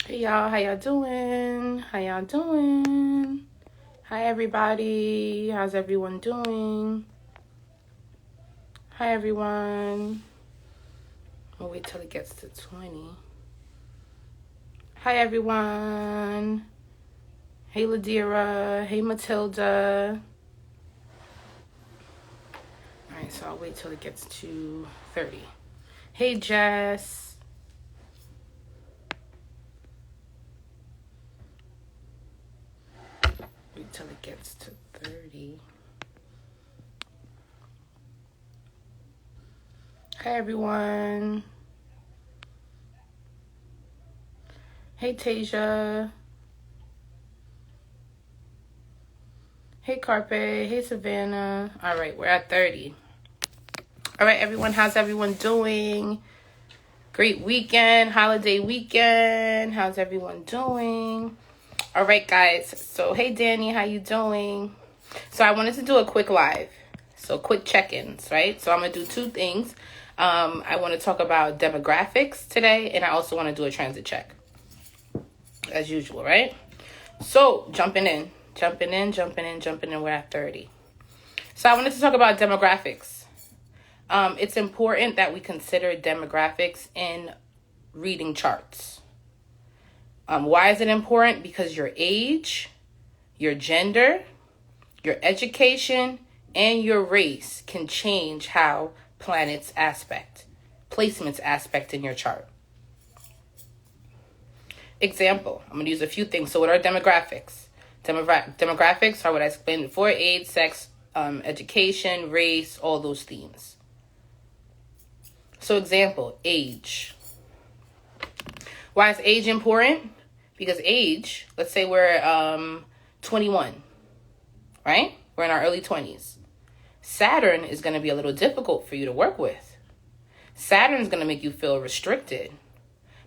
Hey y'all, how y'all doing? How y'all doing? Hi everybody, how's everyone doing? Hi everyone. I'll wait till it gets to 20. Hi everyone. Hey Ladira, hey Matilda. Alright, so I'll wait till it gets to 30. Hey Jess. Wait till it gets to 30. Hi everyone. Hey Tasia. Hey Carpe. Hey Savannah. All right, we're at 30. All right, everyone. How's everyone doing? Great weekend, holiday weekend. How's everyone doing? All right, guys. So, hey Danny, how you doing? So I wanted to do a quick live. So quick check-ins, right? So I'm gonna do two things. I want to talk about demographics today, and I also want to do a transit check, as usual, right? So jumping in. We're at 30. So I wanted to talk about demographics. It's important that we consider demographics in reading charts. Why is it important? Because your age, your gender, your education, and your race can change how placements aspect in your chart. Example, I'm going to use a few things. So what are demographics? Demographics are what I explained before: age, sex, education, race, all those themes. So example, age. Why is age important? Because age, let's say we're 21, right? We're in our early 20s. Saturn is going to be a little difficult for you to work with. Saturn is going to make you feel restricted.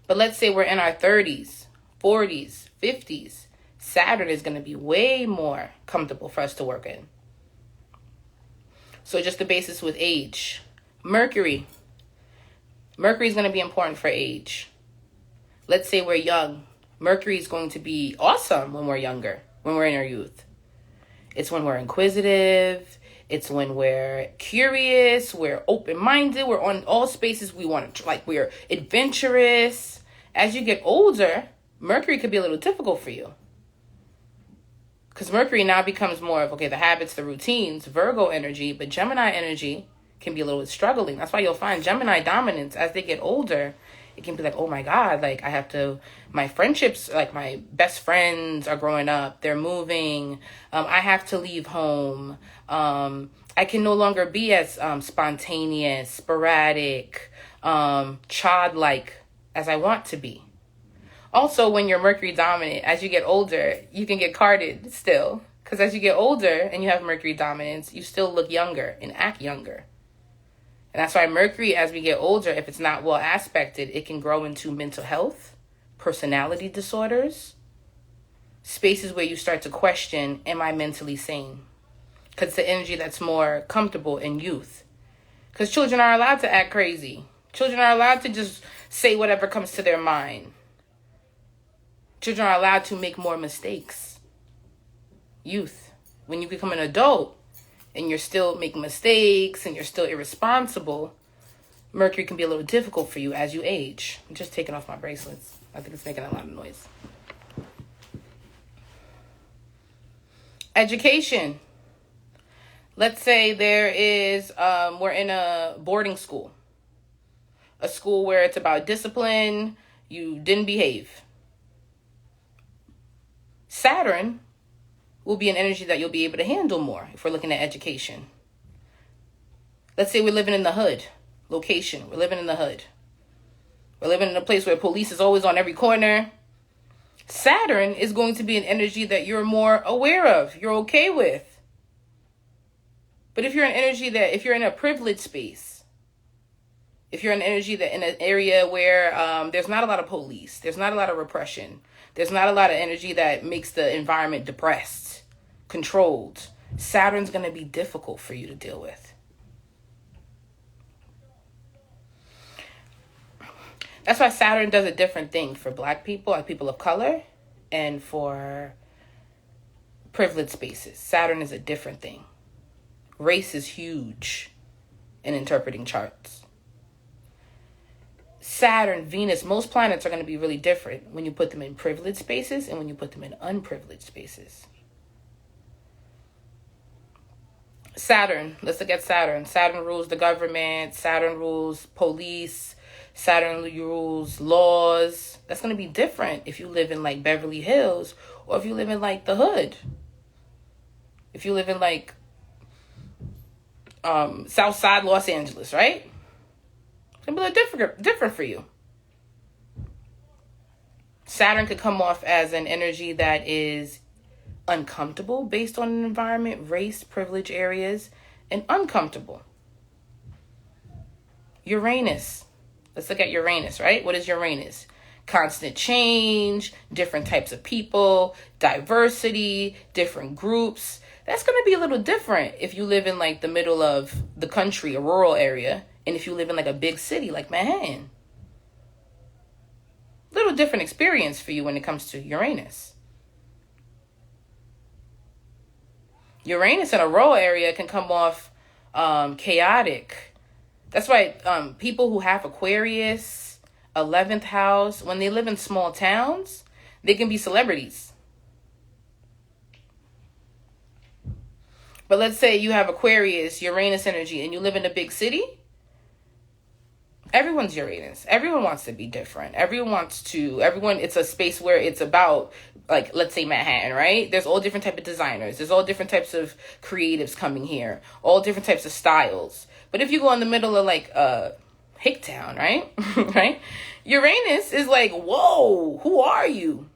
But let's say we're in our 30s, 40s, 50s. Saturn is going to be way more comfortable for us to work in. So just the basis with age. Mercury. Mercury is going to be important for age. Let's say we're young. Mercury is going to be awesome when we're younger, when we're in our youth. It's when we're inquisitive. It's when we're curious. We're open-minded. We're on all spaces we want to, we're adventurous. As you get older, Mercury could be a little difficult for you. Because Mercury now becomes more of, the habits, the routines, Virgo energy, but Gemini energy can be a little bit struggling. That's why you'll find Gemini dominance as they get older. It can be like, oh my God, my friendships, my best friends are growing up. They're moving. I have to leave home. I can no longer be as spontaneous, sporadic, childlike as I want to be. Also, when you're Mercury dominant, as you get older, you can get carded still. Because as you get older and you have Mercury dominance, you still look younger and act younger. And that's why Mercury, as we get older, if it's not well aspected, it can grow into mental health, personality disorders, spaces where you start to question, am I mentally sane? Because it's the energy that's more comfortable in youth. Because children are allowed to act crazy. Children are allowed to just say whatever comes to their mind. Children are allowed to make more mistakes. Youth. When you become an adult and you're still making mistakes and you're still irresponsible, Mercury can be a little difficult for you as you age. I'm just taking off my bracelets. I think it's making a lot of noise. Education. Let's say we're in a boarding school. A school where it's about discipline. You didn't behave. Saturn will be an energy that you'll be able to handle more if we're looking at education. Let's say we're living in the hood. Location. We're living in the hood. We're living in a place where police is always on every corner. Saturn is going to be an energy that you're more aware of. You're okay with. But if you're if you're in a privileged space, if you're an energy that in an area where there's not a lot of police, there's not a lot of repression, there's not a lot of energy that makes the environment depressed, controlled, Saturn's going to be difficult for you to deal with. That's why Saturn does a different thing for Black people, like people of color, and for privileged spaces. Saturn is a different thing. Race is huge in interpreting charts. Saturn, Venus, most planets are going to be really different when you put them in privileged spaces and when you put them in unprivileged spaces. Saturn, let's look at Saturn. Saturn rules the government. Saturn rules police. Saturn rules laws. That's going to be different if you live in like Beverly Hills or if you live in like the hood. If you live in like South Side Los Angeles, right? It's going to be a little different for you. Saturn could come off as an energy that is uncomfortable based on an environment, race, privilege areas, and uncomfortable. Uranus. Let's look at Uranus, right? What is Uranus? Constant change, different types of people, diversity, different groups. That's going to be a little different if you live in like the middle of the country, a rural area, and if you live in like a big city like Manhattan. Little different experience for you when it comes to Uranus. Uranus in a rural area can come off chaotic. That's why people who have Aquarius, 11th house, when they live in small towns, they can be celebrities. But let's say you have Aquarius, Uranus energy, and you live in a big city. Everyone's Uranus. Everyone wants to be different. It's a space where it's about, like, let's say Manhattan, right? There's all different types of designers. There's all different types of creatives coming here. All different types of styles. But if you go in the middle of, like, Hicktown, right? right? Uranus is like, whoa, who are you?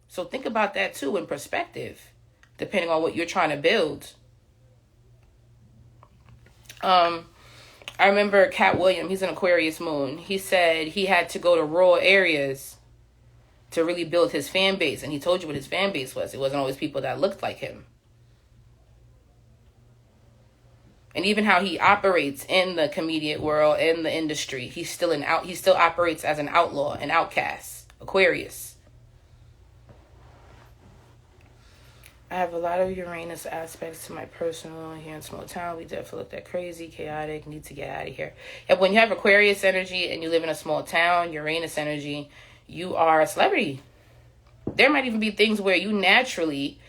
So think about that, too, in perspective, depending on what you're trying to build. I remember Cat William, he's an Aquarius moon. He said he had to go to rural areas to really build his fan base. And he told you what his fan base was. It wasn't always people that looked like him. And even how he operates in the comedian world, in the industry, he still operates as an outlaw, an outcast, Aquarius. I have a lot of Uranus aspects to my personal here in small town. We definitely look that crazy, chaotic, need to get out of here. Yeah, when you have Aquarius energy and you live in a small town, Uranus energy, you are a celebrity. There might even be things where you naturally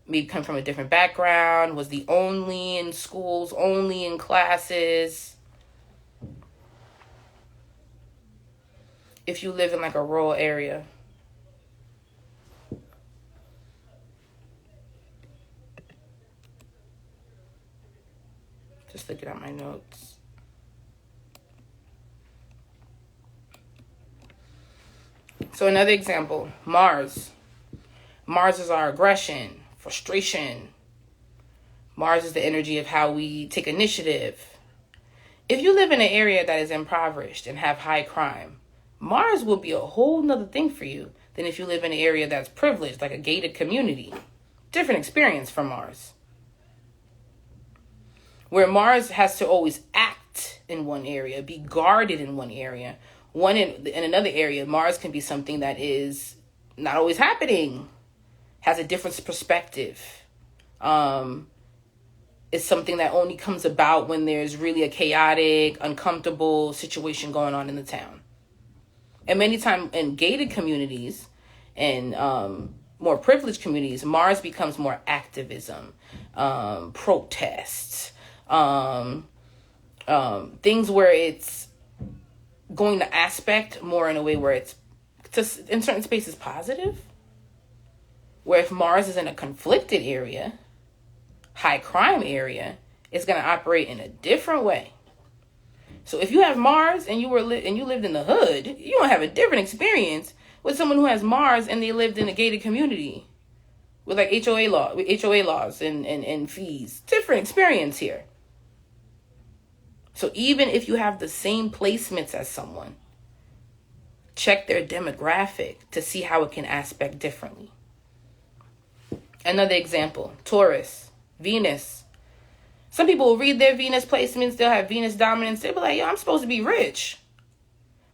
maybe come from a different background, was the only in schools, only in classes. If you live in like a rural area. Just looking at my notes. So another example, Mars. Mars is our aggression, frustration. Mars is the energy of how we take initiative. If you live in an area that is impoverished and have high crime, Mars will be a whole nother thing for you than if you live in an area that's privileged, like a gated community. Different experience from Mars. Where Mars has to always act in one area, be guarded in one area. In another area, Mars can be something that is not always happening, has a different perspective. It's something that only comes about when there's really a chaotic, uncomfortable situation going on in the town. And many times in gated communities and more privileged communities, Mars becomes more activism, protests, things where it's going to aspect more in a way where it's just in certain spaces positive. Where if Mars is in a conflicted area, high crime area, it's going to operate in a different way. So if you have Mars and you lived in the hood, you're going to have a different experience with someone who has Mars and they lived in a gated community with like HOA laws and fees. Different experience here. So even if you have the same placements as someone, check their demographic to see how it can aspect differently. Another example, Taurus, Venus. Some people will read their Venus placements. They'll have Venus dominance. They'll be like, yo, I'm supposed to be rich.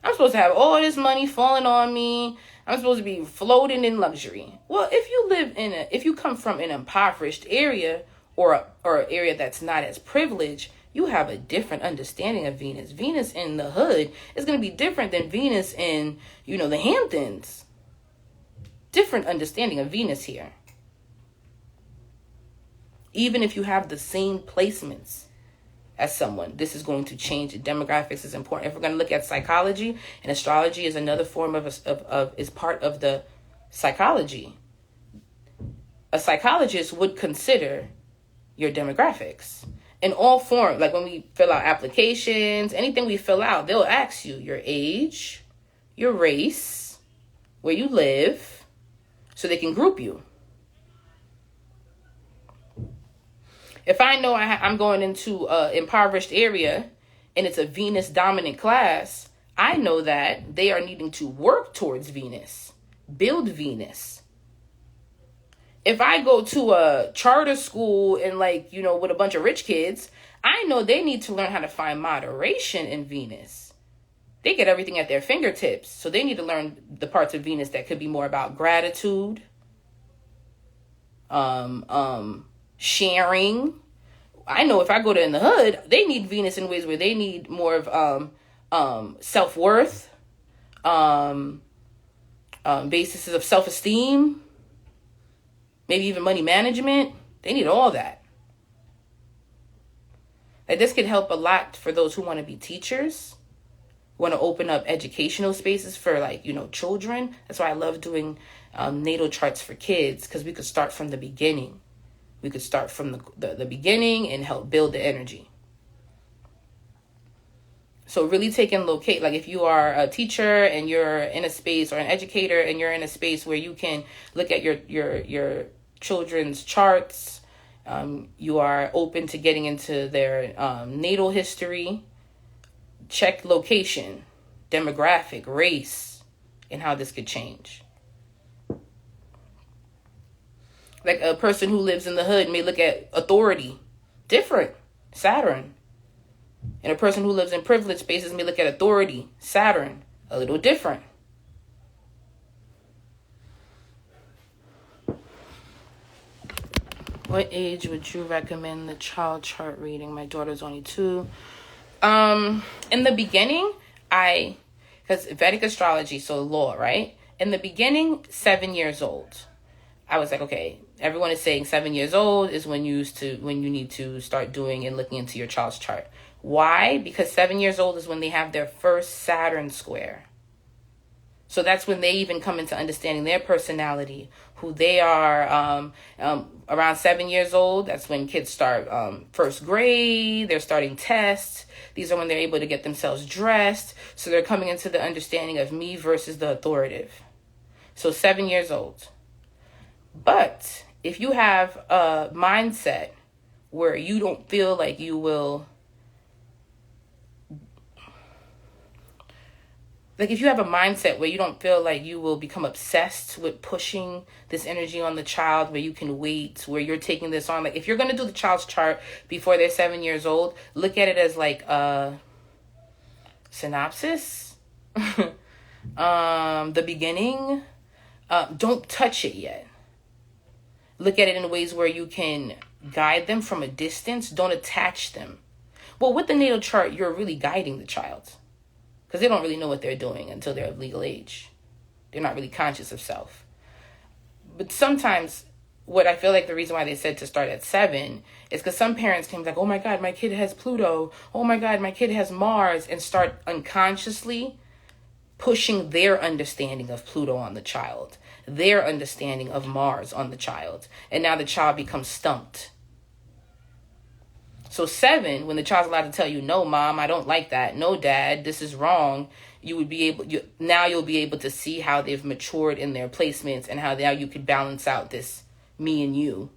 I'm supposed to have all this money falling on me. I'm supposed to be floating in luxury. Well, if you come from an impoverished area or an area that's not as privileged, you have a different understanding of Venus. Venus in the hood is going to be different than Venus in, the Hamptons. Different understanding of Venus here. Even if you have the same placements as someone, this is going to change. Demographics is important. If we're going to look at psychology, and astrology is another form is part of the psychology. A psychologist would consider your demographics in all forms. Like when we fill out applications, anything we fill out, they'll ask you your age, your race, where you live, so they can group you. If I know I'm going into an impoverished area and it's a Venus dominant class, I know that they are needing to work towards Venus, build Venus. If I go to a charter school and with a bunch of rich kids, I know they need to learn how to find moderation in Venus. They get everything at their fingertips. So they need to learn the parts of Venus that could be more about gratitude, sharing. I know if I go to in the hood, they need Venus in ways where they need more of self-worth, basis of self-esteem, maybe even money management. They need all that. This could help a lot for those who want to be teachers, want to open up educational spaces for children. That's why I love doing natal charts for kids, because we could start from the beginning. We could start from the beginning and help build the energy. So really locate, if you are a teacher and you're in a space, or an educator and you're in a space where you can look at your children's charts, you are open to getting into their natal history, check location, demographic, race, and how this could change. Like a person who lives in the hood may look at authority different, Saturn. And a person who lives in privileged spaces may look at authority, Saturn, a little different. What age would you recommend the child chart reading? My daughter's only 2. In the beginning, because Vedic astrology, so law, right? In the beginning, 7 years old. I was like, okay, everyone is saying 7 years old is when you need to start doing and looking into your child's chart. Why? Because 7 years old is when they have their first Saturn square. So that's when they even come into understanding their personality, who they are. Around 7 years old, that's when kids start first grade. They're starting tests. These are when they're able to get themselves dressed. So they're coming into the understanding of me versus the authoritative. So 7 years old. But if you have a mindset where you don't feel like you will, if you have a mindset where you don't feel like you will become obsessed with pushing this energy on the child, where you can wait, where you're taking this on, if you're going to do the child's chart before they're 7 years old, look at it as a synopsis, the beginning. Don't touch it yet. Look at it in ways where you can guide them from a distance. Don't attach them. Well, with the natal chart, you're really guiding the child, because they don't really know what they're doing until they're of legal age. They're not really conscious of self. But sometimes what I feel like the reason why they said to start at 7 is because some parents can be like, oh my God, my kid has Pluto. Oh my God, my kid has Mars, and start unconsciously pushing their understanding of Pluto on the child, their understanding of Mars on the child. And now the child becomes stumped. So 7, when the child's allowed to tell you, no, mom, I don't like that. No, dad, this is wrong. You'll be able to see how they've matured in their placements, and how now you could balance out this me and you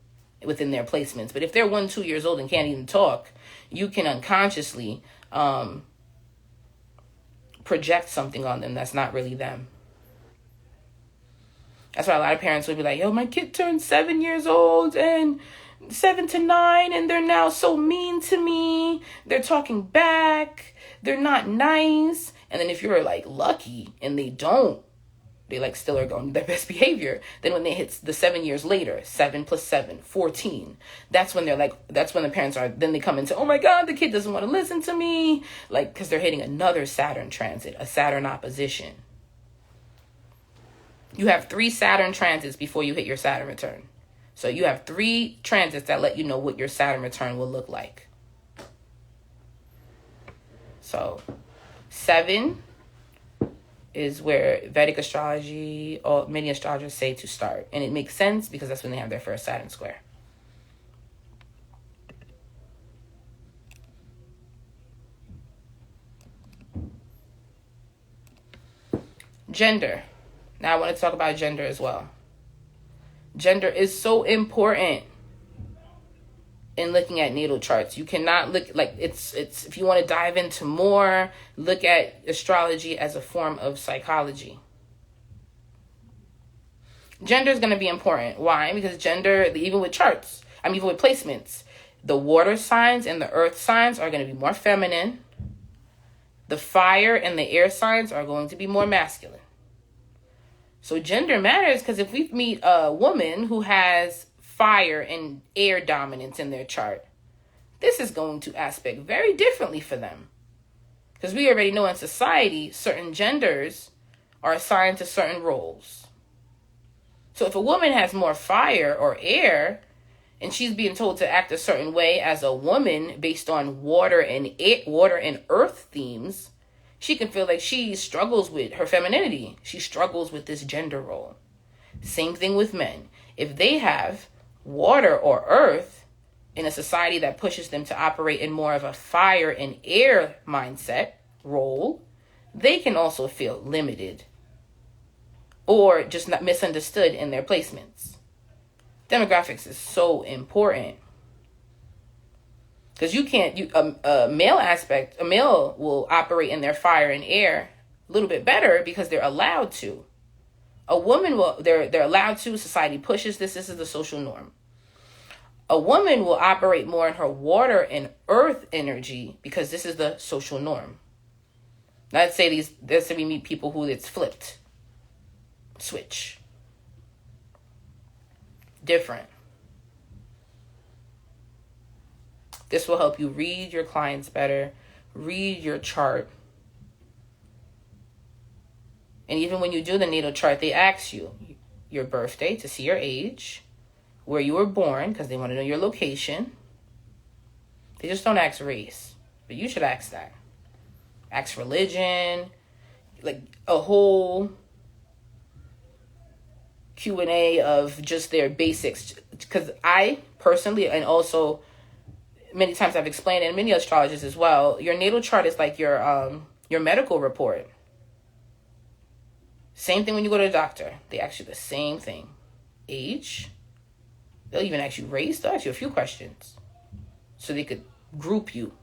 within their placements. But if they're 1, 2 years old and can't even talk, you can unconsciously project something on them that's not really them. That's why a lot of parents would be like, yo, my kid turned 7 years old and 7 to 9, and they're now so mean to me. They're talking back. They're not nice. And then if you're like lucky and they don't, they like still are going their best behavior. Then when they hit the 7 years later, 7 plus 7, 14, that's when they're like, that's when the parents are, then they come into, oh my God, the kid doesn't want to listen to me. Like, because they're hitting another Saturn transit, a Saturn opposition. You have 3 Saturn transits before you hit your Saturn return. So you have 3 transits that let you know what your Saturn return will look like. So 7 is where Vedic astrology or many astrologers say to start. And it makes sense because that's when they have their first Saturn square. Gender. Now I want to talk about gender as well. Gender is so important in looking at natal charts. You cannot look like it's if you want to dive into more, look at astrology as a form of psychology. Gender is going to be important. Why? Because gender, even with charts, even with placements, the water signs and the earth signs are going to be more feminine. The fire and the air signs are going to be more masculine. So gender matters because if we meet a woman who has fire and air dominance in their chart, this is going to aspect very differently for them. Because we already know in society, certain genders are assigned to certain roles. So if a woman has more fire or air, and she's being told to act a certain way as a woman based on water and earth themes, she can feel like she struggles with her femininity. She struggles with this gender role. Same thing with men. If they have water or earth in a society that pushes them to operate in more of a fire and air mindset role, they can also feel limited or just not misunderstood in their placements. Demographics is so important. Because a male will operate in their fire and air a little bit better because they're allowed to. A woman they're allowed to, society pushes this is the social norm. A woman will operate more in her water and earth energy because this is the social norm. Let's say we meet people who it's flipped. Switch. Different. This will help you read your clients better, read your chart. And even when you do the natal chart, they ask you your birthday to see your age, where you were born, because they want to know your location. They just don't ask race, but you should ask that. Ask religion, like a whole Q&A of just their basics. Because I personally, and also many times I've explained, and many astrologers as well, your natal chart is like your medical report. Same thing when you go to the doctor. They ask you the same thing. Age. They'll even ask you race. They'll ask you a few questions. So they could group you.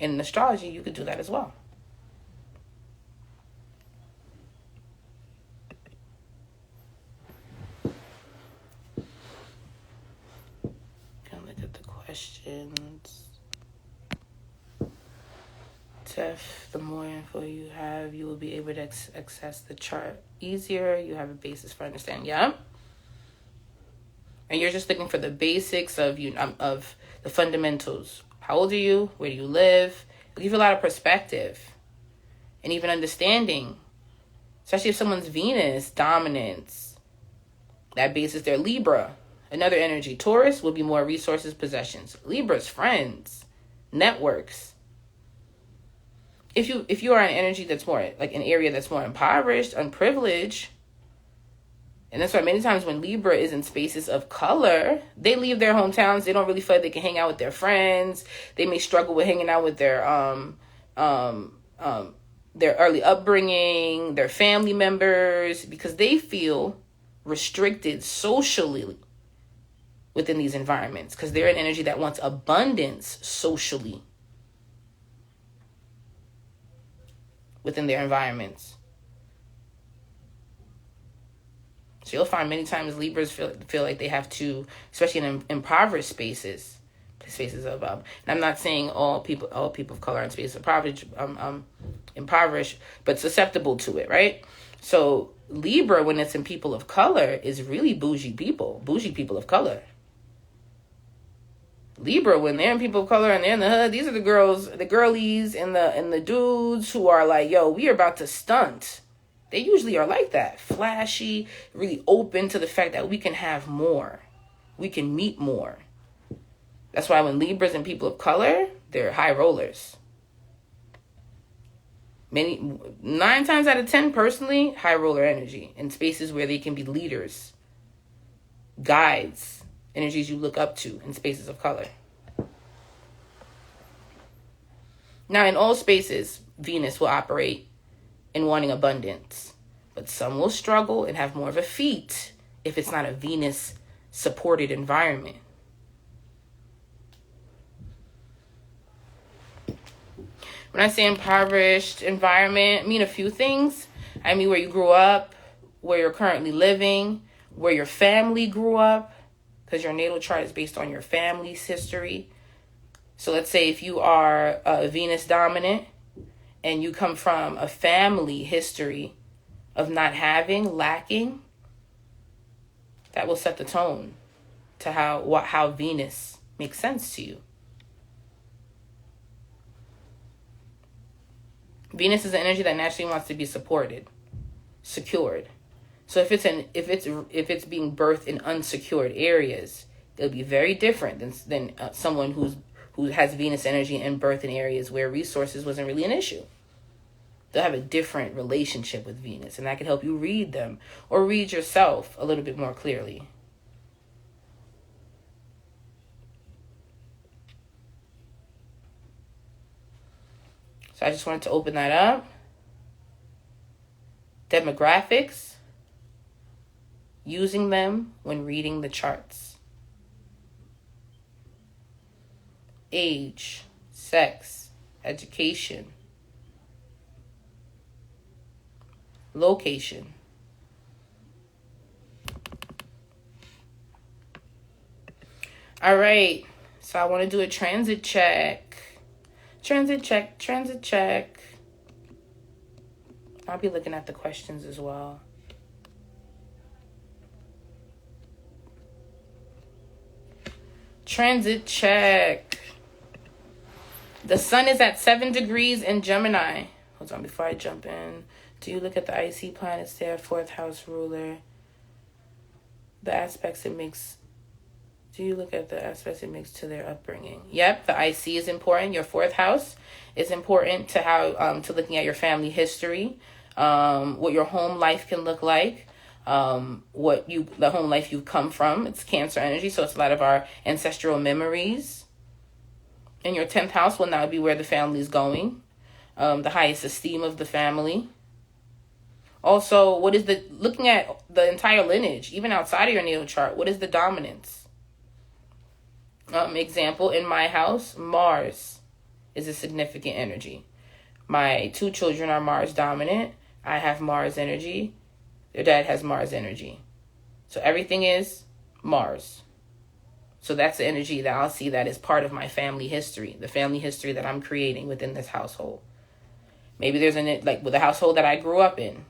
In astrology, you could do that as well. Gonna look at the questions. The more info you have, you will be able to access the chart easier. You have a basis for understanding. Yeah. And you're just looking for the basics of the fundamentals. How old are you? Where do you live? It'll give you a lot of perspective and even understanding. Especially if someone's Venus dominance, that basis they're Libra. Another energy. Taurus will be more resources, possessions. Libra's friends, networks. If you are an energy that's more like an area that's more impoverished, unprivileged, and that's why many times when Libra is in spaces of color, they leave their hometowns. They don't really feel like they can hang out with their friends. They may struggle with hanging out with their early upbringing, their family members, because they feel restricted socially within these environments because they're an energy that wants abundance socially within their environments. So you'll find many times Libras feel like they have to, especially in impoverished spaces of and I'm not saying all people of color are in spaces of impoverished, but susceptible to it, right? So Libra, when it's in people of color, is really bougie people of color. Libra, when they're in people of color and they're in the hood, these are the girls, the girlies, and the dudes who are like, yo, we are about to stunt. They usually are like that, flashy, really open to the fact that we can have more, we can meet more. That's why when Libras and people of color, they're high rollers. 9 times out of 10, personally, high roller energy in spaces where they can be leaders, guides, energies you look up to in spaces of color. Now, in all spaces, Venus will operate in wanting abundance, but some will struggle and have more of a feat if it's not a Venus-supported environment. When I say impoverished environment, I mean a few things. I mean where you grew up, where you're currently living, where your family grew up, because your natal chart is based on your family's history. So let's say if you are Venus dominant and you come from a family history of not having, lacking, that will set the tone to how Venus makes sense to you. Venus is an energy that naturally wants to be supported, secured. So if it's being birthed in unsecured areas, it'll be very different than someone who has Venus energy and birth in areas where resources wasn't really an issue. They'll have a different relationship with Venus, and that can help you read them or read yourself a little bit more clearly. So I just wanted to open that up. Demographics. Using them when reading the charts. Age, sex, education, location. All right, so I want to do a transit check. Transit check. I'll be looking at the questions as well. Transit check. The sun is at 7 degrees in Gemini. Hold on, before I jump in. Do you look at the IC planets there? 4th house ruler. The aspects it makes. Do you look at the aspects it makes to their upbringing? Yep, the IC is important. Your 4th house is important to how to looking at your family history, what your home life can look like, the home life you come from. It's Cancer energy, so it's a lot of our ancestral memories. And your 10th house will now be where the family is going, the highest esteem of the family. Also, looking at the entire lineage, even outside of your natal chart, what is the dominance? Example, in my house, Mars is a significant energy. My 2 children are Mars dominant. I have Mars energy. Their dad has Mars energy. So everything is Mars. So that's the energy that I'll see that is part of my family history, the family history that I'm creating within this household. Maybe there's with the household that I grew up in.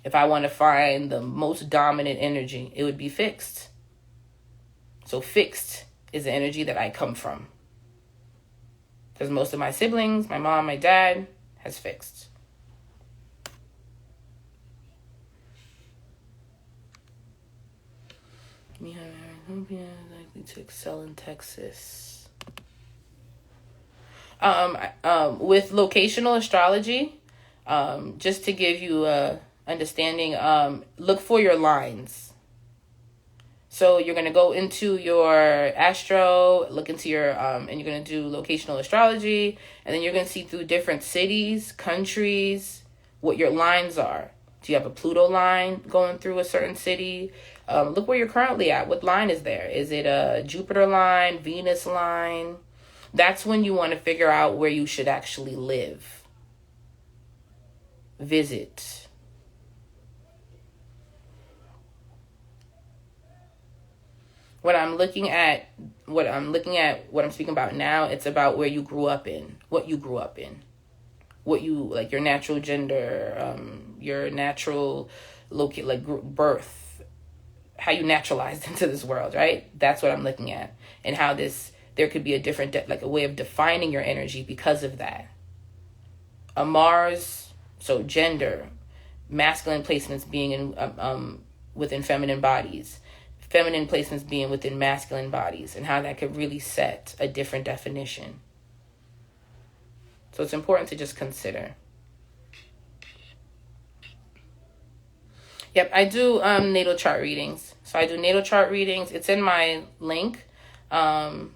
If I want to find the most dominant energy, it would be fixed. So fixed is the energy that I come from. Because most of my siblings, my mom, my dad, has fixed. Likely to excel in Texas. With locational astrology, just to give you a understanding, look for your lines. So you're going to go into your astro, look into your, and you're going to do locational astrology, and then you're going to see through different cities, countries, what your lines are. Do you have a Pluto line going through a certain city? Look where you're currently at. What line is there? Is it a Jupiter line, Venus line? That's when you want to figure out where you should actually live. Visit. What I'm speaking about now, it's about where you grew up in, what you grew up in, what you, like your natural gender, your natural birth, how you naturalized into this world, right? That's what I'm looking at. And how there could be a different, like a way of defining your energy because of that. A Mars, so gender, masculine placements being in within feminine bodies, feminine placements being within masculine bodies, and how that could really set a different definition. So it's important to just consider. Yep, I do natal chart readings. So I do natal chart readings. It's in my link. So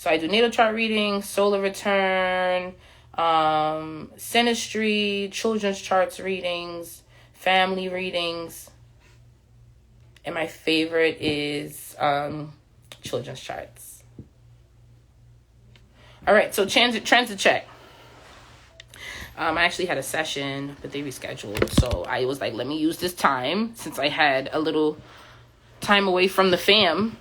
I do natal chart readings, solar return, synastry, children's charts readings, family readings. And my favorite is children's charts. All right, so transit check. I actually had a session, but they rescheduled. So I was like, let me use this time since I had a little time away from the fam.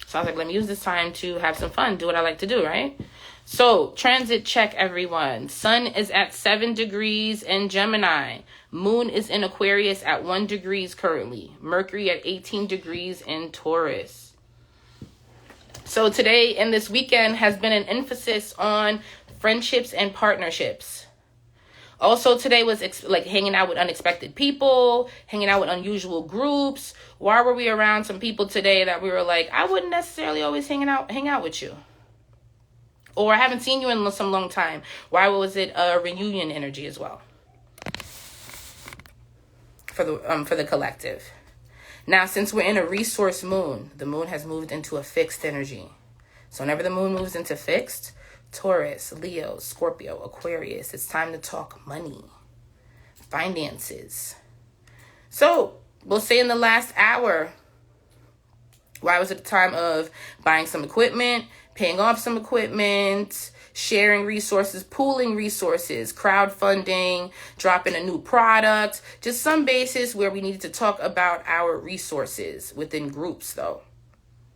So I was like, let me use this time to have some fun, do what I like to do, right? So transit check, everyone. Sun is at 7 degrees in Gemini. Moon is in Aquarius at 1 degree currently. Mercury at 18 degrees in Taurus. So today and this weekend has been an emphasis on friendships and partnerships. Also today was like hanging out with unexpected people, hanging out with unusual groups. Why were we around some people today that we were like, I wouldn't necessarily always hang out with you? Or I haven't seen you in some long time. Why was it a reunion energy as well? For the collective. Now, since we're in a resource moon, the moon has moved into a fixed energy. So whenever the moon moves into fixed, Taurus, Leo, Scorpio, Aquarius, it's time to talk money, finances. So we'll say in the last hour, why was it a time of buying some equipment, paying off some equipment, sharing resources, pooling resources, crowdfunding, dropping a new product, just some basis where we needed to talk about our resources within groups though.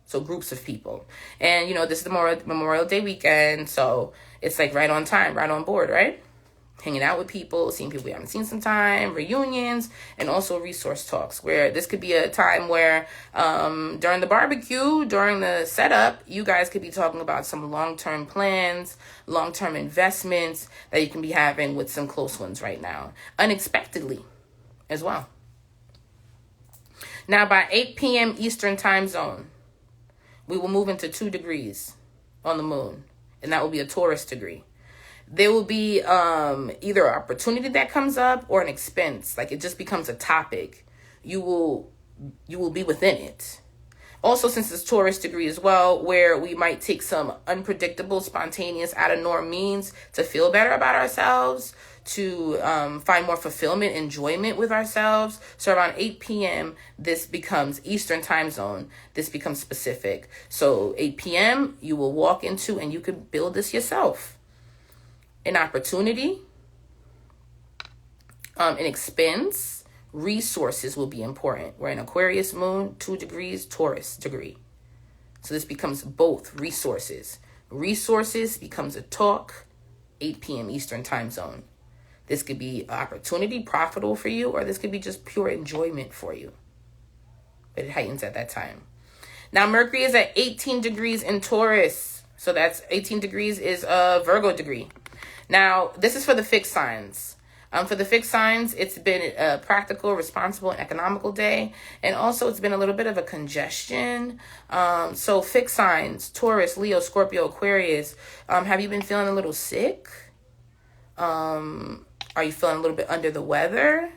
So groups of people. And, this is the Memorial Day weekend. So it's like right on time, right on board, right? Hanging out with people, seeing people we haven't seen some time, reunions, and also resource talks where this could be a time where during the barbecue, during the setup, you guys could be talking about some long-term plans, long-term investments that you can be having with some close ones right now, unexpectedly as well. Now, by 8 p.m. Eastern time zone, we will move into 2 degrees on the moon, and that will be a Taurus degree. There will be either an opportunity that comes up or an expense, like it just becomes a topic. You will be within it. Also, since it's Taurus degree as well, where we might take some unpredictable, spontaneous, out of norm means to feel better about ourselves, to find more fulfillment, enjoyment with ourselves. So around 8 p.m., this becomes Eastern time zone. This becomes specific. So 8 p.m., you will walk into, and you could build this yourself. An opportunity, an expense, resources will be important. We're in Aquarius moon, 2 degrees, Taurus degree. So this becomes both resources. Resources becomes a talk, 8 p.m. Eastern time zone. This could be opportunity, profitable for you, or this could be just pure enjoyment for you. But it heightens at that time. Now, Mercury is at 18 degrees in Taurus. So that's 18 degrees is a Virgo degree. Now, this is for the fixed signs. For the fixed signs, it's been a practical, responsible, and economical day. And also, it's been a little bit of a congestion. So fixed signs, Taurus, Leo, Scorpio, Aquarius. Have you been feeling a little sick? Are you feeling a little bit under the weather?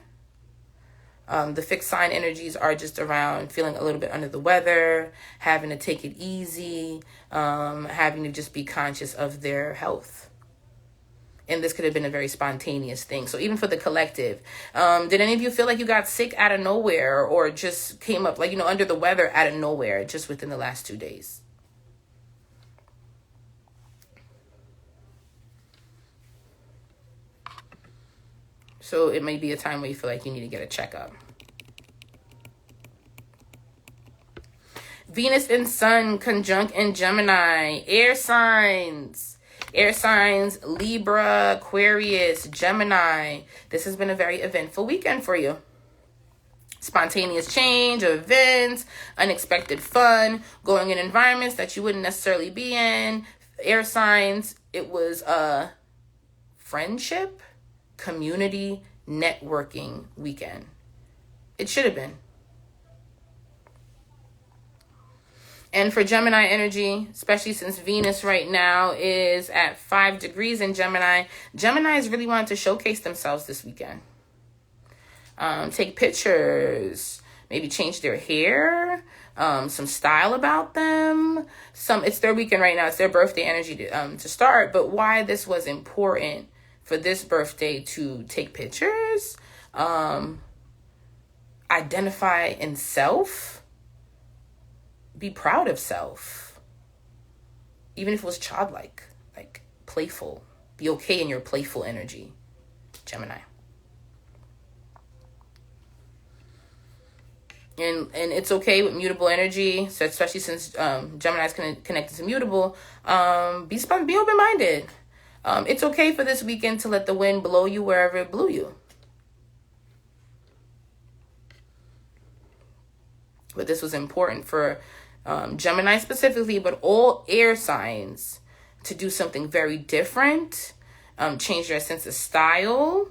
The fixed sign energies are just around feeling a little bit under the weather, having to take it easy, having to just be conscious of their health. And this could have been a very spontaneous thing. So even for the collective, did any of you feel like you got sick out of nowhere or just came up like, under the weather out of nowhere just within the last 2 days? So it may be a time where you feel like you need to get a checkup. Venus and Sun conjunct in Gemini. Air signs. Air signs, Libra, Aquarius, Gemini. This has been a very eventful weekend for you. Spontaneous change, events, unexpected fun, going in environments that you wouldn't necessarily be in. Air signs, it was a friendship, community, networking weekend. It should have been. And for Gemini energy, especially since Venus right now is at 5 degrees in Gemini, Geminis really wanted to showcase themselves this weekend. Take pictures, maybe change their hair, some style about them. It's their weekend right now. It's their birthday energy to start. But why this was important for this birthday to take pictures, identify in self, be proud of self, even if it was childlike, like playful. Be okay in your playful energy, Gemini. And it's okay with mutable energy, so especially since Gemini's connected to mutable. Be open-minded. It's okay for this weekend to let the wind blow you wherever it blew you. But this was important for Gemini specifically, but all air signs to do something very different, change their sense of style.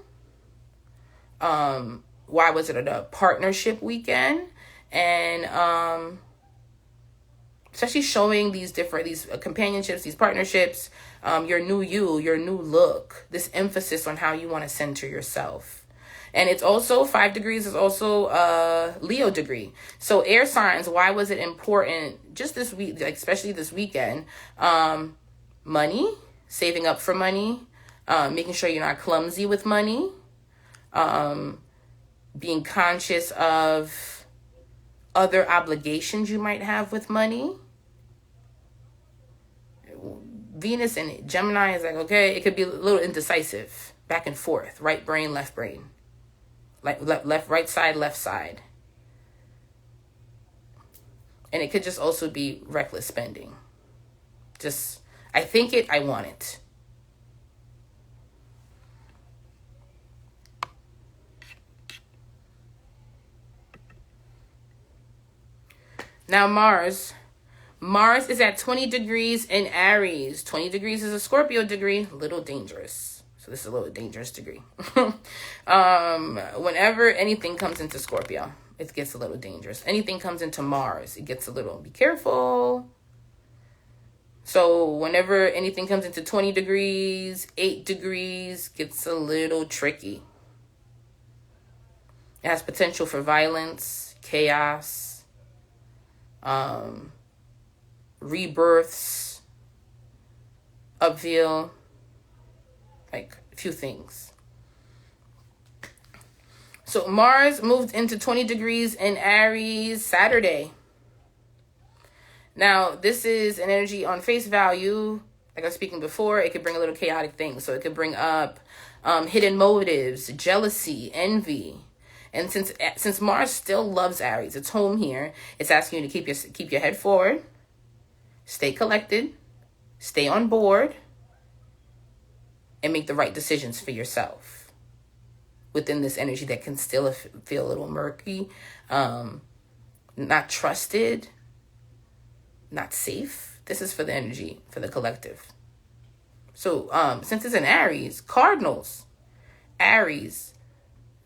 Why was it a partnership weekend? And especially showing these companionships, these partnerships, your new you, your new look, this emphasis on how you want to center yourself. And it's also 5 degrees is also Leo degree. So air signs, why was it important just this week, like especially this weekend? Money, saving up for money, making sure you're not clumsy with money, being conscious of other obligations you might have with money. Venus and Gemini is like, okay, it could be a little indecisive, back and forth, right brain, left brain. Like left, right side, left side. And it could just also be reckless spending. Just, I think it, I want it. Now Mars is at 20 degrees in Aries. 20 degrees is a Scorpio degree, a little dangerous. So this is a little dangerous degree. Whenever anything comes into Scorpio, it gets a little dangerous. Anything comes into Mars, it gets a little, be careful. So whenever anything comes into 20 degrees, 8 degrees, gets a little tricky. It has potential for violence, chaos, rebirths, upheaval. Like a few things. So Mars moved into 20 degrees in Aries Saturday. Now, this is an energy on face value. Like I was speaking before, it could bring a little chaotic things. So it could bring up hidden motives, jealousy, envy. And since Mars still loves Aries, it's home here, it's asking you to keep your head forward, stay collected, stay on board, and make the right decisions for yourself within this energy that can still feel a little murky, not trusted, not safe. This is for the energy, for the collective. So since it's in Aries, Cardinals, Aries,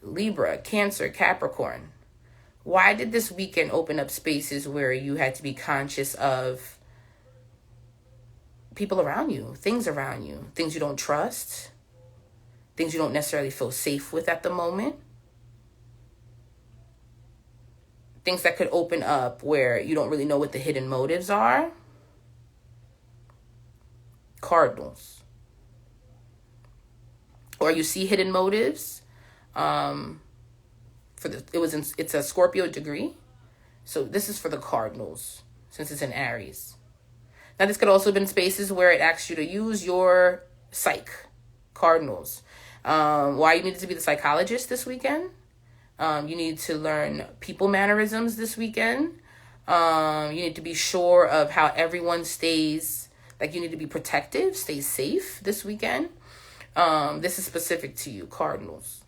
Libra, Cancer, Capricorn. Why did this weekend open up spaces where you had to be conscious of people around you, things around you, things you don't trust, things you don't necessarily feel safe with at the moment, things that could open up where you don't really know what the hidden motives are? Cardinals. Or you see hidden motives. It's a Scorpio degree. So this is for the Cardinals, since it's in Aries. Now, this could also have been spaces where it asks you to use your psych, Cardinals. Why you needed to be the psychologist this weekend. You need to learn people mannerisms this weekend. You need to be sure of how everyone stays Like you need to be protective, stay safe this weekend. This is specific to you, Cardinals.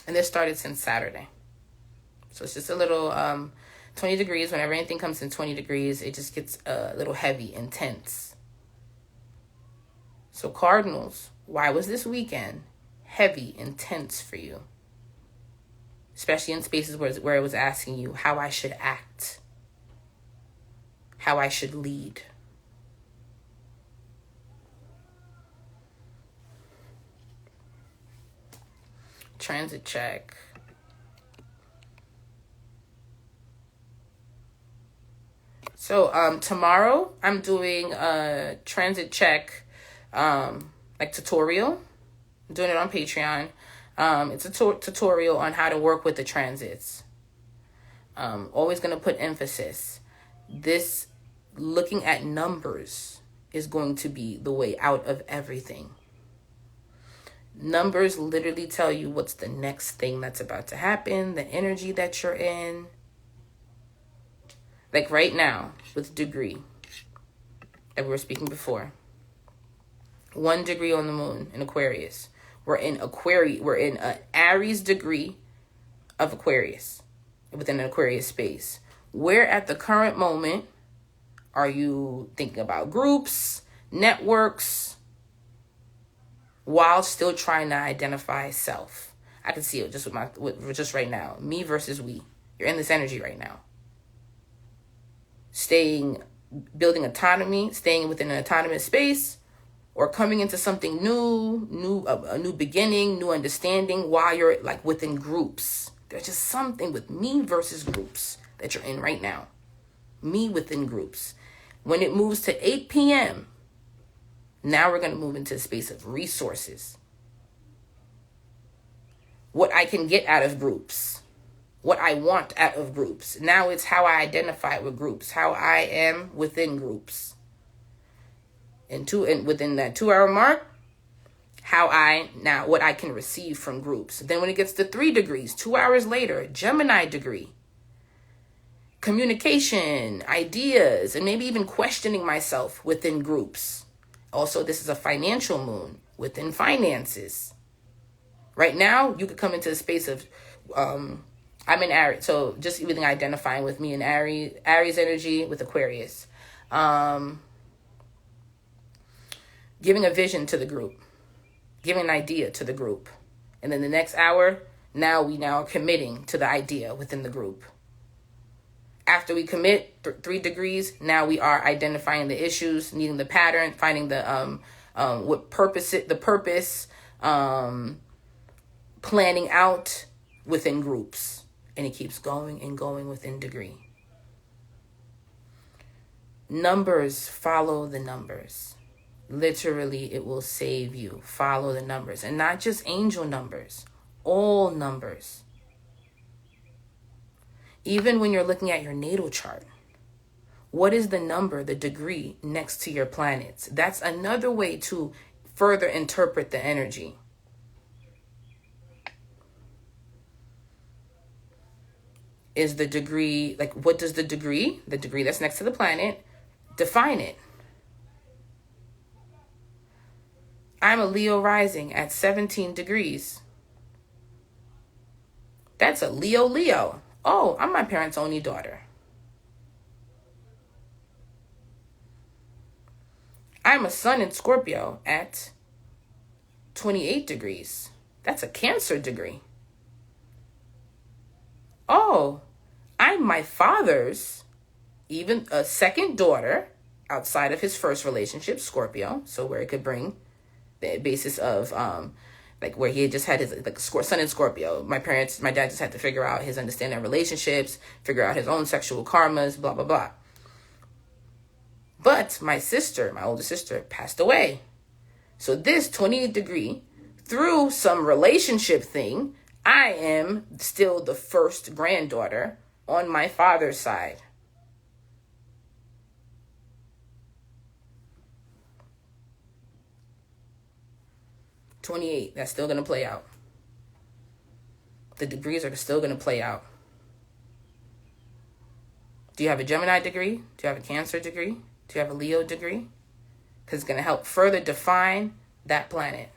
And this started since Saturday. So it's just a little 20 degrees. Whenever anything comes in 20 degrees, it just gets a little heavy, intense. So Cardinals, why was this weekend heavy, intense for you? Especially in spaces where it was asking you how I should act, how I should lead. Transit check. So tomorrow I'm doing a transit check like tutorial. I'm doing it on Patreon. It's a tutorial on how to work with the transits. Always going to put emphasis. This looking at numbers is going to be the way out of everything. Numbers literally tell you what's the next thing that's about to happen, the energy that you're in. Like right now with degree, that we were speaking before. 1 degree on the moon in Aquarius. We're in an Aries degree of Aquarius, within an Aquarius space. Where at the current moment are you thinking about groups, networks, while still trying to identify self? I can see it just right now. Me versus we. You're in this energy right now. Building autonomy, staying within an autonomous space, or coming into something new, a new beginning, new understanding while you're like within groups. There's just something with me versus groups that you're in right now. Me within groups. When it moves to 8 p.m., now we're going to move into a space of resources. What I can get out of groups. What I want out of groups. Now it's how I identify with groups. How I am within groups. And within that 2-hour mark, what I can receive from groups. Then when it gets to 3 degrees, 2 hours later, Gemini degree. Communication, ideas, and maybe even questioning myself within groups. Also, this is a financial moon within finances. Right now, you could come into a space of, I'm in Aries, so just even identifying with me in Aries energy with Aquarius. Giving a vision to the group, giving an idea to the group. And then the next hour, we are committing to the idea within the group. After we commit 3 degrees, now we are identifying the issues, needing the pattern, finding the purpose, planning out within groups. And it keeps going and going within degree. Numbers follow the numbers. Literally, it will save you. Follow the numbers. And not just angel numbers. All numbers. Even when you're looking at your natal chart. What is the number, the degree, next to your planets? That's another way to further interpret the energy. Is the degree, what does the degree that's next to the planet, define it? I'm a Leo rising at 17 degrees. That's a Leo. Oh, I'm my parents' only daughter. I'm a sun in Scorpio at 28 degrees. That's a Cancer degree. Oh, I'm my father's even a second daughter outside of his first relationship, Scorpio. So where it could bring the basis of where he had just had his sun in Scorpio. My dad just had to figure out his understanding of relationships, figure out his own sexual karmas, blah, blah, blah. But my older sister, passed away. So this 28 degree, through some relationship thing, I am still the first granddaughter on my father's side. $28, that's still going to play out. The degrees are still going to play out. Do you have a Gemini degree? Do you have a Cancer degree? Do you have a Leo degree? Because it's going to help further define that planet.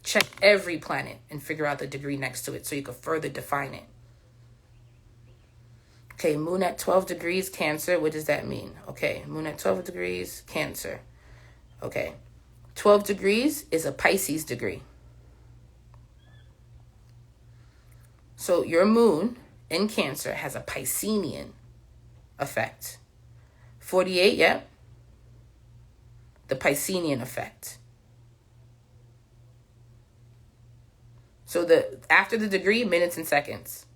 Check every planet and figure out the degree next to it so you can further define it. Okay, moon at 12 degrees, Cancer. What does that mean? Okay, moon at 12 degrees, Cancer. Okay, 12 degrees is a Pisces degree. So your moon in Cancer has a Piscean effect. 48, yep. The Piscean effect. So after the degree, minutes and seconds.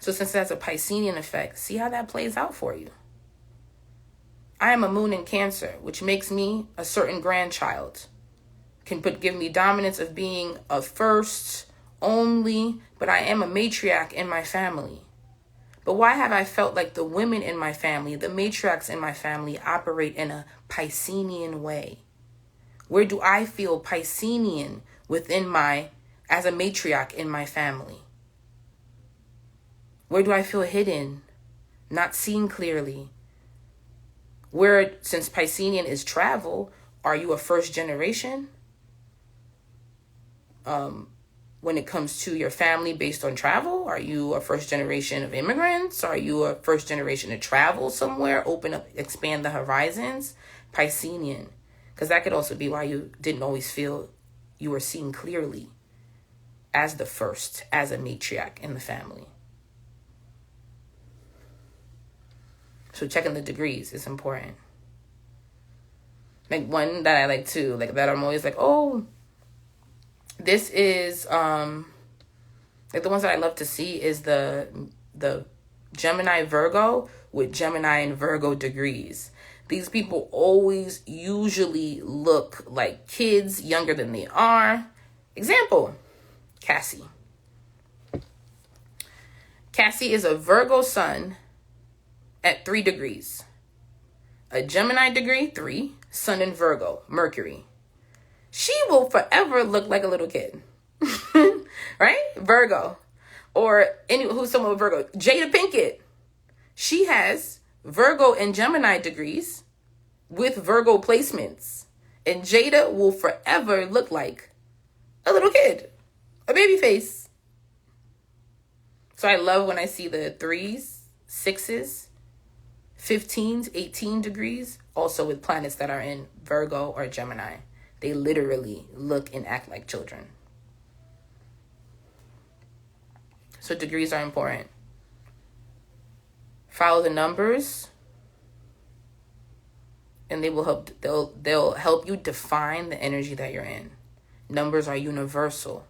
So since that's a Piscean effect, see how that plays out for you. I am a moon in Cancer, which makes me a certain grandchild. Give me dominance of being a first, only, but I am a matriarch in my family. But why have I felt like the women in my family, the matriarchs in my family, operate in a Piscean way? Where do I feel Piscean as a matriarch in my family? Where do I feel hidden, not seen clearly? Where, since Piscean is travel, are you a first generation? When it comes to your family based on travel, are you a first generation of immigrants? Are you a first generation to travel somewhere, open up, expand the horizons? Piscean. Because that could also be why you didn't always feel you were seen clearly as the first, as a matriarch in the family. So checking the degrees is important. Like one that I like too, like that I'm always like, oh, this is like the ones that I love to see is the Gemini Virgo with Gemini and Virgo degrees. These people always usually look like kids younger than they are. Example, Cassie. Cassie is a Virgo sun at 3 degrees. A Gemini degree, 3. Sun in Virgo, Mercury. She will forever look like a little kid. Right? Virgo. Or who's someone with Virgo? Jada Pinkett. She has Virgo and Gemini degrees with Virgo placements. And Jada will forever look like a little kid. A baby face. So I love when I see the 3s, 6s, 15s, 18 degrees, also with planets that are in Virgo or Gemini. They literally look and act like children. So degrees are important. Follow the numbers, and they will help. They'll help you define the energy that you're in. Numbers are universal.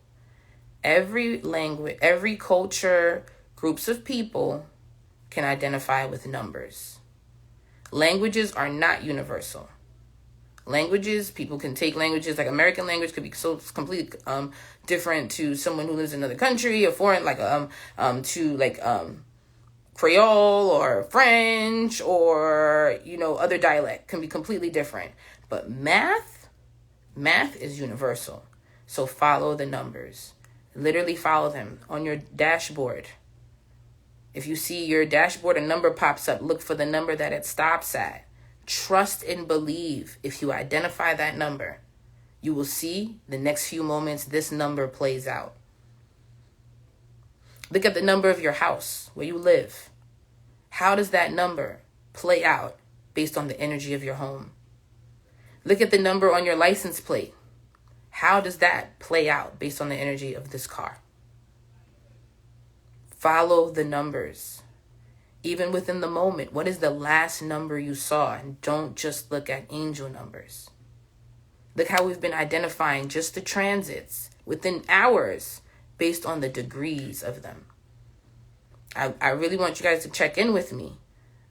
Every language, every culture, groups of people can identify with numbers. Languages are not universal. Languages, people can take languages, like American language could be so completely different to someone who lives in another country, or foreign, like Creole or French or other dialect can be completely different. But math is universal. So follow the numbers. Literally follow them on your dashboard. If you see your dashboard, a number pops up, look for the number that it stops at. Trust and believe. If you identify that number, you will see the next few moments this number plays out. Look at the number of your house, where you live. How does that number play out based on the energy of your home? Look at the number on your license plate. How does that play out based on the energy of this car? Follow the numbers. Even within the moment, what is the last number you saw? And don't just look at angel numbers. Look how we've been identifying just the transits within hours based on the degrees of them. I really want you guys to check in with me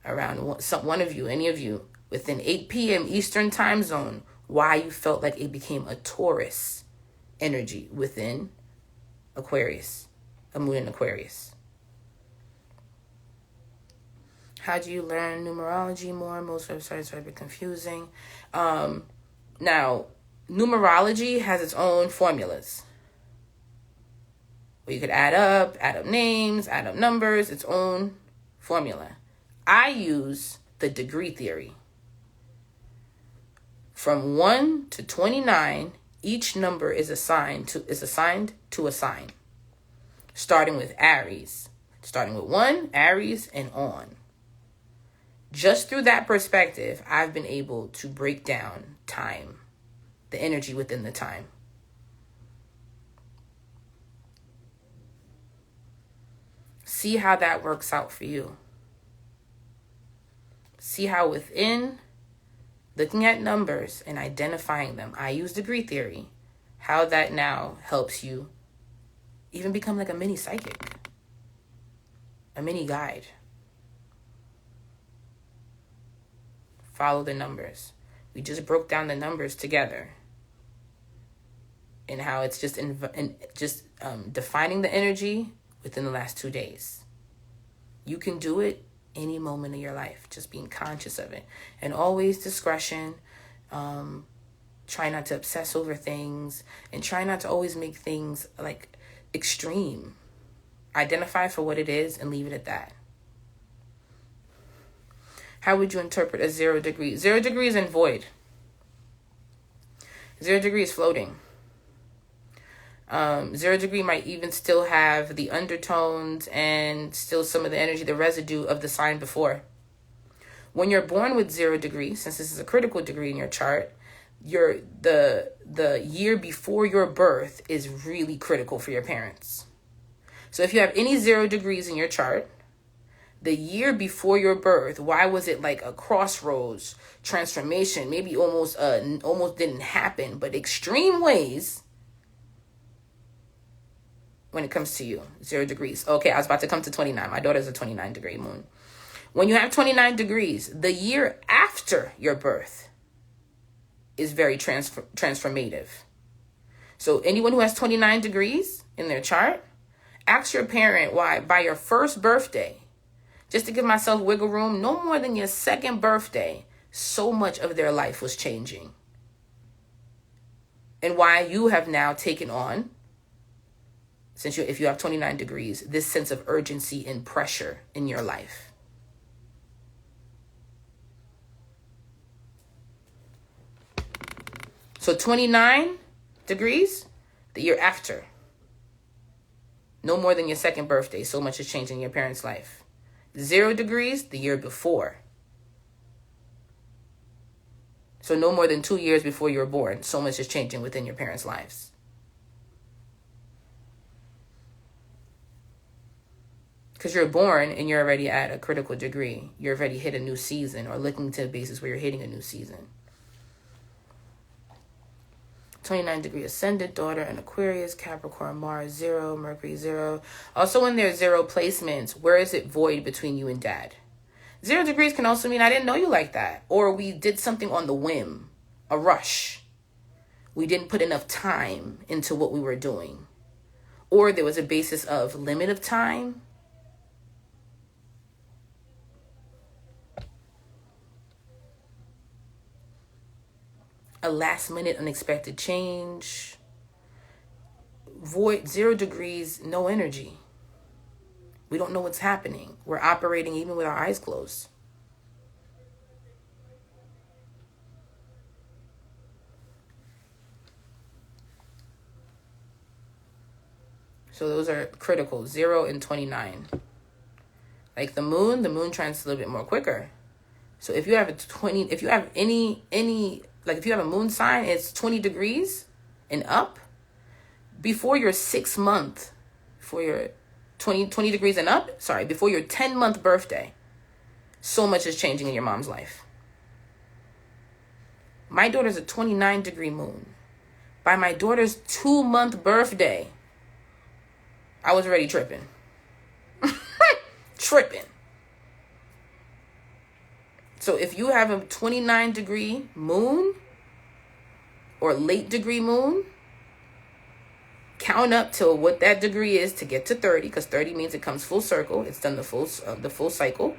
around one of you, any of you, within 8 p.m. Eastern time zone, why you felt like it became a Taurus energy within Aquarius, a moon in Aquarius. How do you learn numerology more? Most websites are a bit confusing. Now, numerology has its own formulas. Or you could add up names, add up numbers, its own formula. I use the degree theory. From 1 to 29, each number is assigned to a sign. Starting with Aries. Starting with 1, Aries, and on. Just through that perspective, I've been able to break down time, the energy within the time. See how that works out for you. See how within looking at numbers and identifying them, I use degree theory, how that now helps you even become like a mini psychic, a mini guide. Follow the numbers. We just broke down the numbers together and how it's just defining the energy within the last 2 days. You can do it any moment of your life, just being conscious of it. And always discretion. Try not to obsess over things and try not to always make things like extreme. Identify for what it is and leave it at that. How would you interpret a 0 degree? 0 degree is in void. 0 degree is floating. 0 degree might even still have the undertones and still some of the energy, the residue of the sign before. When you're born with 0 degree, since this is a critical degree in your chart, the year before your birth is really critical for your parents. So if you have any 0 degrees in your chart, the year before your birth, why was it like a crossroads transformation? Maybe almost didn't happen, but extreme ways when it comes to you. 0 degrees. Okay, I was about to come to 29. My daughter's a 29 degree moon. When you have 29 degrees, the year after your birth is very transformative. So anyone who has 29 degrees in their chart, ask your parent why by your first birthday, just to give myself wiggle room, no more than your second birthday, so much of their life was changing. And why you have now taken on, if you have 29 degrees, this sense of urgency and pressure in your life. So 29 degrees, the year after. No more than your second birthday, so much is changing in your parents' life. 0 degrees, the year before. So no more than 2 years before you were born, so much is changing within your parents' lives. Because you're born and you're already at a critical degree. You're already hit a new season or looking to a basis where you're hitting a new season. 29 degree ascendant, daughter, and Aquarius, Capricorn, Mars, 0, Mercury, 0. Also, when there's 0 placements, where is it void between you and dad? 0 degrees can also mean I didn't know you like that. Or we did something on the whim, a rush. We didn't put enough time into what we were doing. Or there was a basis of limit of time. A last minute unexpected change. Void, 0 degrees, no energy. We don't know what's happening. We're operating even with our eyes closed. So those are critical, 0 and 29. Like the moon transits a little bit more quicker. So if you have if you have if you have a moon sign, it's 20 degrees and up. Before your 6 month, before your 20 degrees and up, before your 10-month birthday, so much is changing in your mom's life. My daughter's a 29 degree moon. By my daughter's 2-month birthday, I was already tripping. Tripping. So if you have a 29 degree moon or late degree moon, count up to what that degree is to get to 30, because 30 means it comes full circle. It's done the full cycle.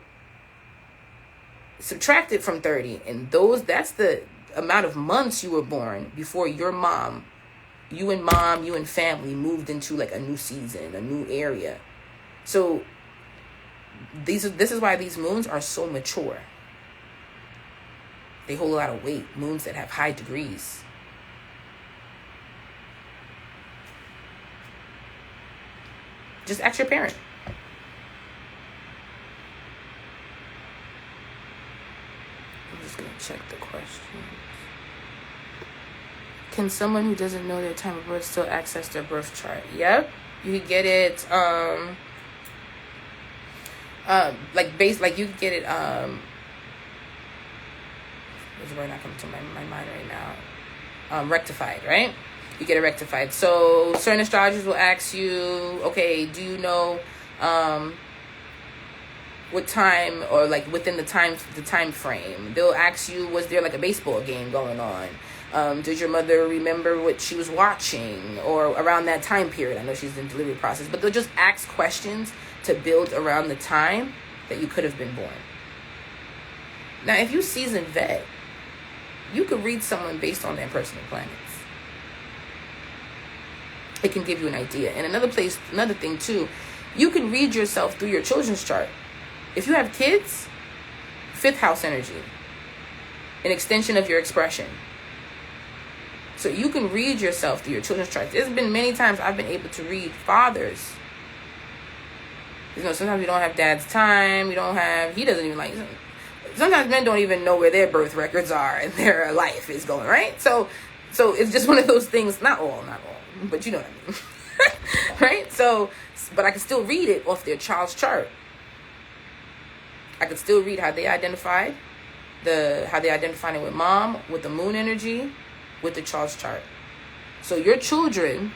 Subtract it from 30, and that's the amount of months you were born before your mom you and mom, you and family moved into like a new season, a new area. So this is why these moons are so mature. They hold a lot of weight. Moons that have high degrees. Just ask your parent. I'm just going to check the questions. Can someone who doesn't know their time of birth still access their birth chart? Yep. You could get it, you could get it, there's a word not coming to my mind right now. Rectified, right? You get it rectified. So certain astrologers will ask you, okay, do you know what time, or like within the time frame? They'll ask you, was there like a baseball game going on? Does your mother remember what she was watching, or around that time period? I know she's in the delivery process, but they'll just ask questions to build around the time that you could have been born. Now, if you seasoned vet, you could read someone based on their personal planets. It can give you an idea. And another thing too, you can read yourself through your children's chart. If you have kids, 5th house energy, an extension of your expression. So you can read yourself through your children's charts. There's been many times I've been able to read fathers. You know, sometimes we don't have dad's time. He doesn't even like, sometimes men don't even know where their birth records are and their life is going, right? So it's just one of those things, not all, but you know what I mean. Right? So, but I can still read it off their child's chart. I can still read how they identified it with mom, with the moon energy, with the child's chart. So your children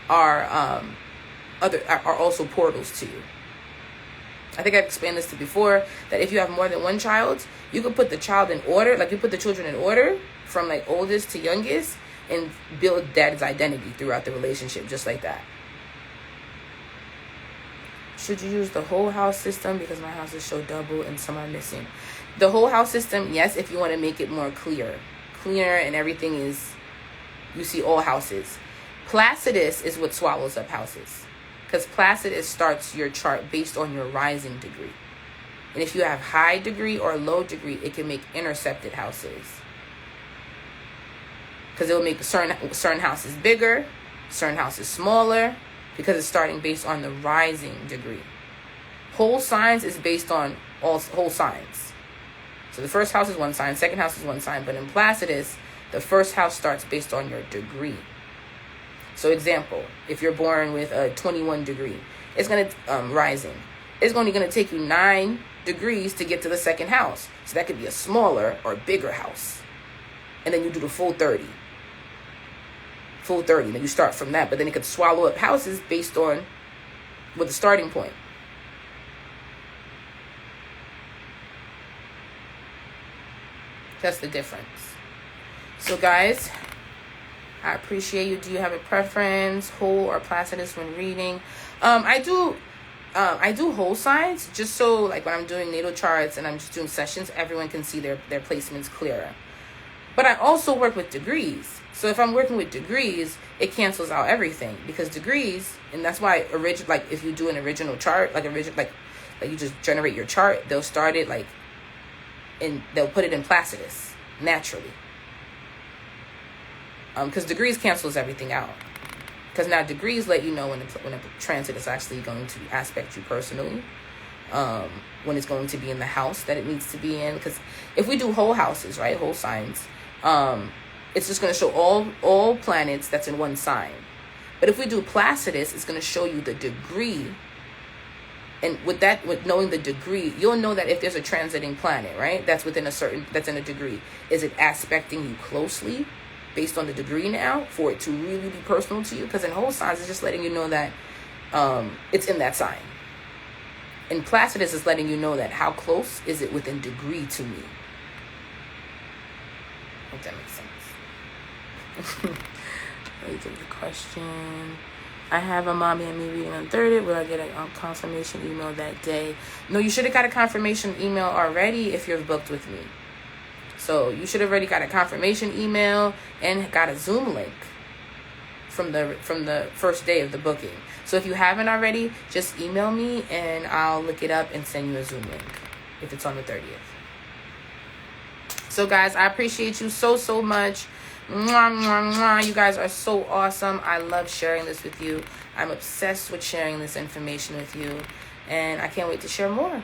are also portals to you. I think I've explained this to before, that if you have more than one child, you could put the child in order, like you put the children in order from like oldest to youngest, and build dad's identity throughout the relationship, just like that. Should you use the whole house system? Because my houses show double and some are missing. The whole house system, yes, if you want to make it more cleaner, and everything is, you see all houses. Placidus is what swallows up houses, because Placidus starts your chart based on your rising degree. And if you have high degree or low degree, it can make intercepted houses, because it will make certain houses bigger, certain houses smaller, because it's starting based on the rising degree. Whole signs is based on all whole signs. So the first house is one sign, second house is one sign, but in Placidus, the first house starts based on your degree. So example, if you're born with a 21 degree, it's going to, rising, it's only going to take you 9 degrees to get to the second house. So that could be a smaller or bigger house. And then you do the full 30. Then you start from that, but then it could swallow up houses based on with the starting point. That's the difference. So guys, I appreciate you. Do you have a preference, whole or Placidus when reading? I do whole signs, just so like when I'm doing natal charts and I'm just doing sessions, everyone can see their placements clearer. But I also work with degrees. So if I'm working with degrees, it cancels out everything, because degrees, and that's why if you do an original chart, like you just generate your chart, they'll start it they'll put it in Placidus naturally. Because degrees cancels everything out. Because now degrees let you know when a transit is actually going to aspect you personally. When it's going to be in the house that it needs to be in. Because if we do whole houses, right, whole signs, it's just going to show all planets that's in one sign. But if we do Placidus, it's going to show you the degree. And with knowing the degree, you'll know that if there's a transiting planet, right, that's in a degree, is it aspecting you closely based on the degree now for it to really be personal to you? Because in whole signs, it's just letting you know that it's in that sign. And Placidus is letting you know that how close is it within degree to me. Hope that makes sense. Let me take the question. I have a mommy and me reading on 30. Will I get a confirmation email that day? No, you should have got a confirmation email already if you're booked with me. So you should have already got a confirmation email and got a Zoom link. from the first day of the booking. So if you haven't already, just email me and I'll look it up and send you a Zoom link if it's on the 30th. So guys, I appreciate you so much. Mwah, mwah, mwah. You guys are so awesome. I love sharing this with you. I'm obsessed with sharing this information with you, and I can't wait to share more.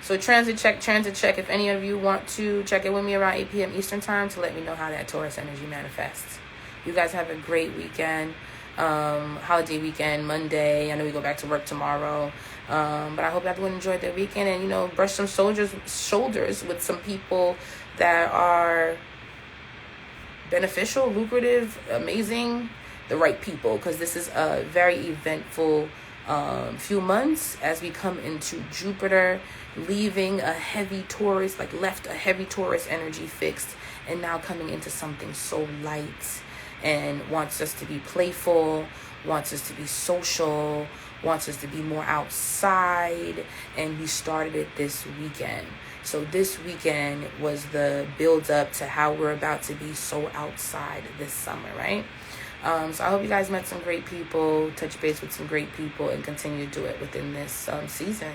So transit check. If any of you want to check in with me around 8 p.m. Eastern time to let me know how that Taurus energy manifests. You guys have a great weekend. Holiday weekend, Monday. I know we go back to work tomorrow. But I hope everyone enjoyed their weekend and, brush some shoulders with some people that are beneficial, lucrative, amazing, the right people, because this is a very eventful few months as we come into Jupiter leaving a heavy Taurus, left a heavy Taurus energy fixed, and now coming into something so light and wants us to be playful, wants us to be social, wants us to be more outside, and we started it this weekend. So this weekend was the build up to how we're about to be so outside this summer, right? So I hope you guys met some great people, touch base with some great people, and continue to do it within this season.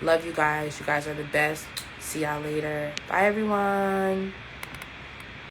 Love you guys. You guys are the best. See y'all later. Bye, everyone.